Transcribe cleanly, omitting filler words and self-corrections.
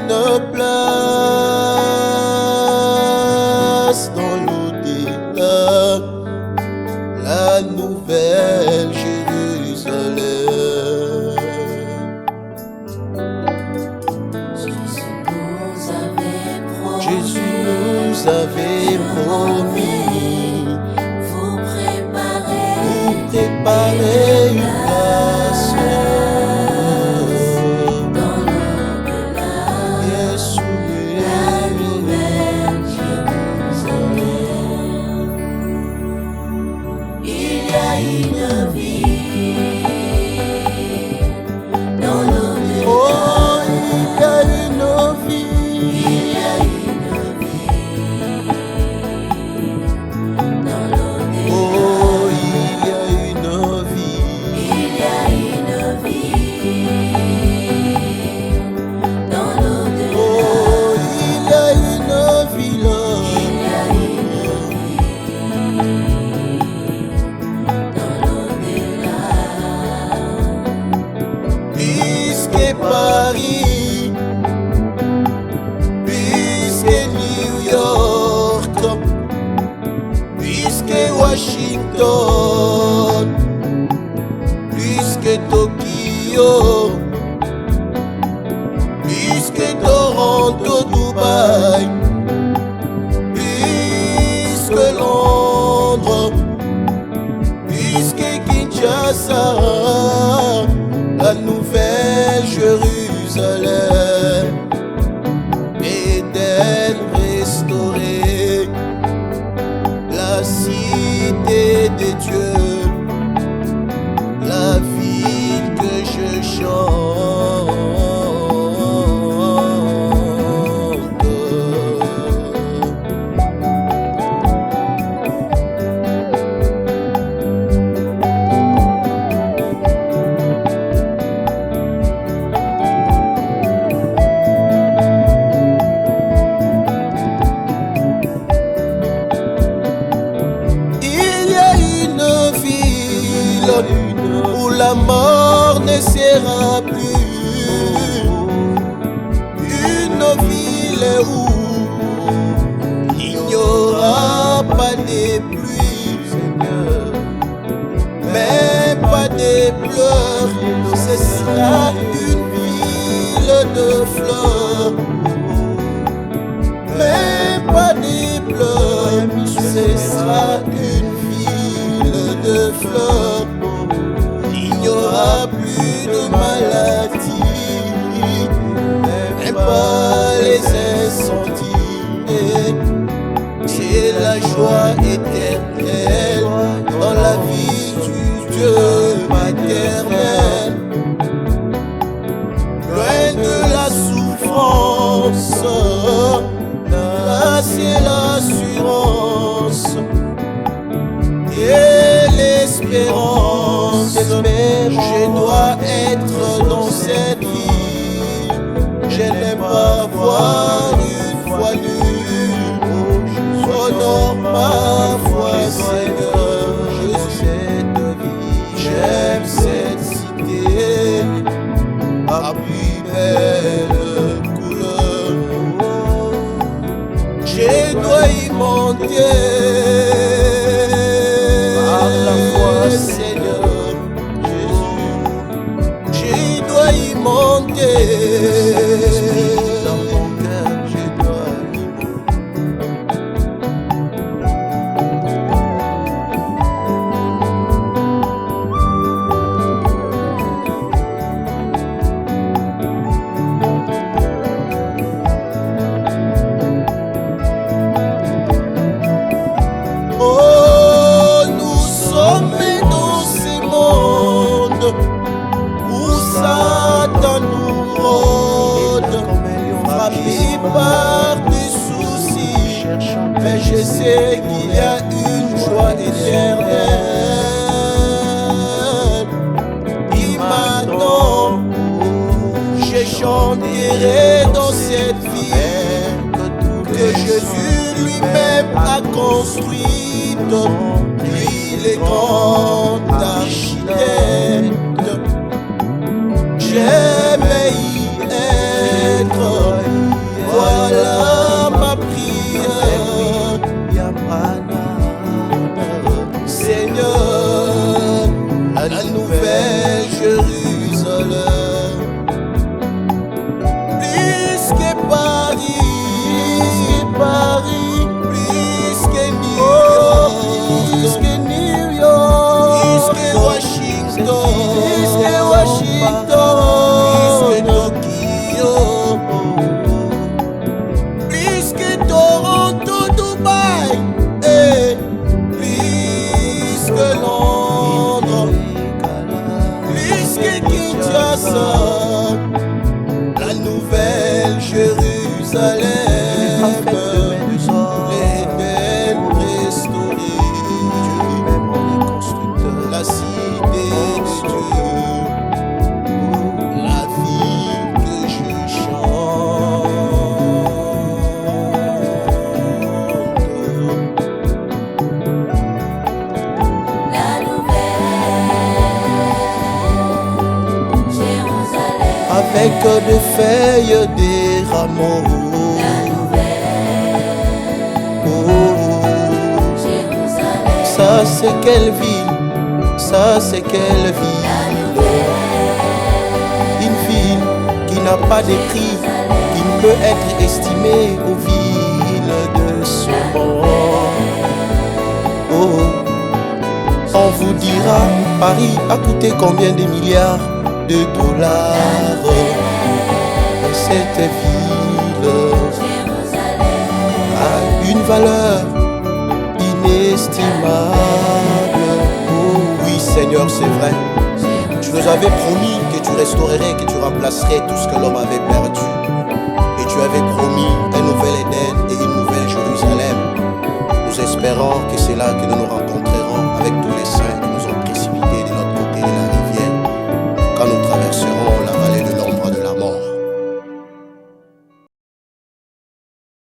une place dans l'au-delà, la nouvelle Jérusalem. Jésus nous avait promis, vous préparez une place dans l'au-delà, la nouvelle Jérusalem. Il y a une vie dans l'au-delà. Oh, il y a une vie. Paris, puisque New York, puisque Washington, puisque Tokyo, puisque Toronto, Dubaï, puisque Londres, puisque Kinshasa, la nouvelle Jérusalem est-elle restaurée, la cité des dieux, la ville que je chante. Où la mort ne sera plus, une ville où il n'y aura pas de pluie, mais pas de pleurs. Ce sera une ville de fleurs, mais pas de pleurs. Ce sera une ville de fleurs. Il n'y aura plus de maladie, même pas les incendies. C'est la joie éternelle dans la vie du Dieu maternel. Loin de la souffrance, là c'est l'assurance et l'espérance. Je dois être dans cette vie. Je n'aime pas voir une foi nulle. Honore ma foi, Seigneur. Je cette vie. J'aime cette cité à plus belle couleur. Je dois y monter. Par la foi, Seigneur. Monter dans mon cœur, je dois oh, nous sommes dans ce monde où Satan nous rôde, frappé par des soucis, mais je sais qu'il y a une joie éternelle qui m'attend. Je chanterai dans cette vie que Jésus lui-même a construite, lui les grands architectes. J'aime y être nouvelle Jérusalem, l'Éden restauré, la cité de Dieu, la vie que je chante. La nouvelle Jérusalem, Avec de feuilles des rameaux. la nouvelle Oh, Jérusalem, ça c'est quelle ville, ça c'est quelle ville. Une ville qui n'a pas de prix, qui ne peut être estimée aux villes de ce monde. Oh, on vous dira, Paris a coûté combien de milliards de dollars. Cette ville a une valeur inestimable. Oh oui Seigneur, c'est vrai. Tu nous avais promis que tu restaurerais, que tu remplacerais tout ce que l'homme avait perdu. Et tu avais promis un nouvel Éden et une nouvelle Jérusalem. Nous espérons que c'est là que nous nous